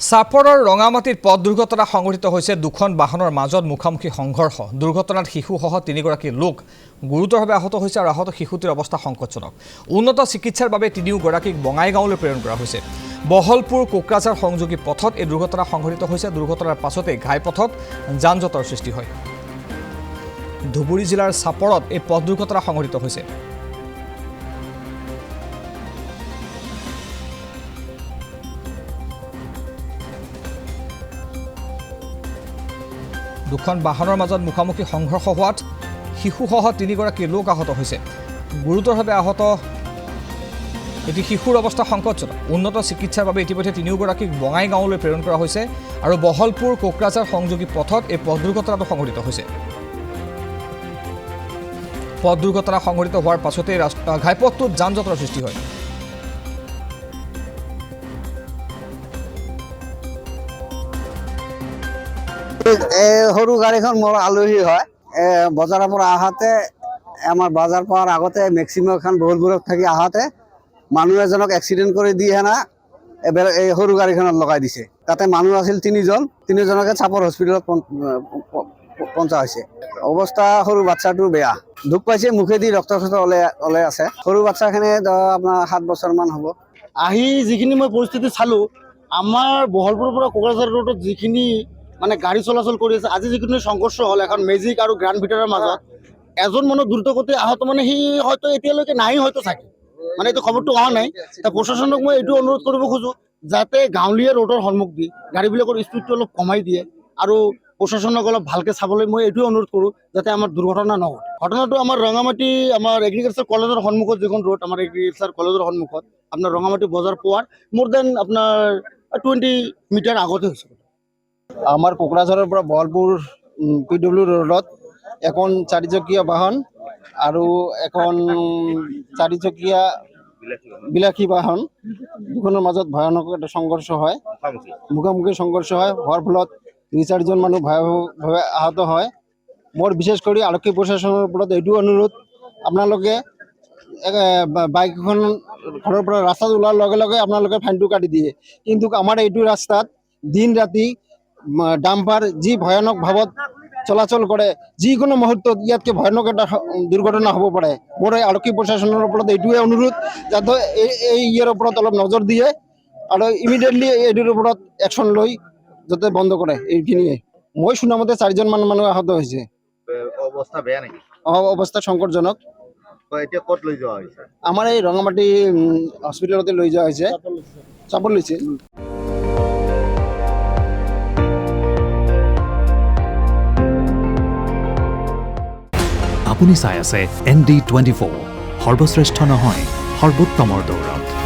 চাপৰৰ ৰঙামাটিত পথ দুৰ্ঘটনা সংঘটিত হৈছে দুখন বাহনৰ মাজত মুখামুখি সংঘৰ্ষ। দুৰ্ঘটনাত শিশুসহ 3গৰাকী লোক গুৰুতৰভাৱে আহত হৈছে আৰু আহত শিশুটিৰ অৱস্থা সংকটজনক। উন্নত চিকিৎসাৰ বাবে 3গৰাকীক বঙাইগাঁৱলৈ প্ৰেৰণ কৰা হৈছে। বহলপুৰ কোকৰাঝাৰ সংযোগী পথত এই দুৰ্ঘটনা সংঘটিত হৈছে। দুৰ্ঘটনাৰ পাছতে ঘাইপথত যান-জঁটৰ সৃষ্টি হয়। ধুবুৰী জিলাৰ চাপৰত এই পথ দুৰ্ঘটনা সংঘটিত হৈছে। দুখন বাহনৰ মাজত মুখামুখি সংঘৰ্ষ হোৱাত শিশুসহ 3গৰাকী লোক আহত হৈছে। গুৰুতৰভাৱে আহত এটি শিশুৰ অৱস্থা সংকটজনক। উন্নত চিকিৎসাৰ বাবে ইতিমধ্যে 3গৰাকীক বঙাইগাঁৱলৈ প্ৰেৰণ কৰা হৈছে আৰু বহলপুৰ কোকৰাঝাৰ সংযোগী পথত এই পথ দুৰ্ঘটনাটো সংঘটিত হৈছে। পথ দুৰ্ঘটনা সংঘটিত হোৱাৰ পাছতে ঘাইপথটোত যান-জঁটৰ সৃষ্টি হয়। সৰু গাড়ীখন মোৰ আলহী হয়। বজাৰৰ পৰা আহাতে আমাৰ বজাৰ পোৱাৰ আগতে মেক্সিমাম এখন বহলপুৰত থাকি আহাতে মানুহ এজনক এক্সিডেণ্ট কৰি দি হেনা এই সৰু গাড়ীখনত লগাই দিছে। তাতে মানুহ আছিল 3জনকে চাপৰ হস্পিটেলত পঞ্চা হৈছে। অৱস্থা সৰু বাচ্চাটো বেয়া, দুখ পাইছে, মুখেদি ৰক্ত ওলাই আছে। সৰু বাচ্চাখিনি আপোনাৰ 7 বছৰমান হ'ব। আহি যিখিনি মই পৰিস্থিতি চালোঁ, আমাৰ বহলপুৰৰ পৰা কোকৰাঝাৰ ৰোডত যিখিনি মানে গাড়ী চলাচল কৰি আছে, আজি যিখিনি সংঘৰ্ষ হ'ল এখন মেজিক আৰু গ্ৰাণ্ড ভিটাৰৰ মাজত, এজন মানুহ দ্ৰুতগতিত আহত মানে সি হয়তো এতিয়ালৈকে নাই, হয়তো চাগে মানে এইটো খবৰটো অহা নাই। প্ৰশাসনক মই এইটো অনুৰোধ কৰিব খোজোঁ যাতে গাঁৱলীয়া ৰোডৰ সন্মুখ দি গাড়ীবিলাকৰ স্পীডটো অলপ কমাই দিয়ে আৰু প্ৰশাসনক অলপ ভালকৈ চাবলৈ মই এইটোৱে অনুৰোধ কৰোঁ যাতে আমাৰ দুৰ্ঘটনা নহয়। ঘটনাটো আমাৰ ৰঙামাটি আমাৰ এগ্ৰিকালচাৰ কলেজৰ সন্মুখত যিখন ৰোড, আমাৰ এগ্ৰিকালচাৰ কলেজৰ সন্মুখত আপোনাৰ ৰঙামাটি বজাৰ পোৱাৰ মোৰ দেন আপোনাৰ 20 মিটাৰ আগতে হৈছে। আমাৰ কোকৰাঝাৰৰ পৰা বহলপুৰ PW ৰোডত এখন 4চকীয়া বাহন আৰু এখন 4চকীয়া বিলাসী বাহন দুখনৰ মাজত ভয়ানক এটা সংঘৰ্ষ হয়, মুখামুখি সংঘৰ্ষ হয়। হোৱাৰ ফলত 2-4জন মানুহ ভয়াৱহভাৱে আহত হয়। মোৰ বিশেষ কৰি আৰক্ষী প্ৰশাসনৰ ওপৰত এইটো অনুৰোধ, আপোনালোকে বাইকখন ঘৰৰ পৰা ৰাস্তাত ওলোৱাৰ লগে লগে আপোনালোকে ফাইনটো কাটি দিয়ে, কিন্তু আমাৰ এইটো ৰাস্তাত দিন ৰাতি ডাম্পাৰ যি ভয়ানক ভাৱত চলাচল কৰে, যিকোনো মুহূৰ্তত ইয়াতকৈ ভয়ানক এটা দুৰ্ঘটনা হ'ব পাৰে। মোৰ এই আৰক্ষী প্ৰশাসনৰ ওপৰত এইটোৱে অনুৰোধ যাতে এই ইয়াৰ ওপৰত অলপ নজৰ দিয়ে আৰু ইমিডিয়েটলি এইটোৰ ওপৰত একশ্যন লৈ যাতে বন্ধ কৰে। এইখিনিয়ে মই শুনামতে 4জন মানুহ আহত হৈছে। অৱস্থা বেয়া নেকি? অৱস্থা সংকটজনক। এতিয়া ক'ত লৈ যোৱা হৈছে? আমাৰ এই ৰঙামাটি হস্পিটেলতে লৈ যোৱা হৈছে, চাপৰ লৈছে। আপুনি চাই আছে ND24, সৰ্বশ্ৰেষ্ঠ নহয় সৰ্বোত্তমৰ দৌৰত।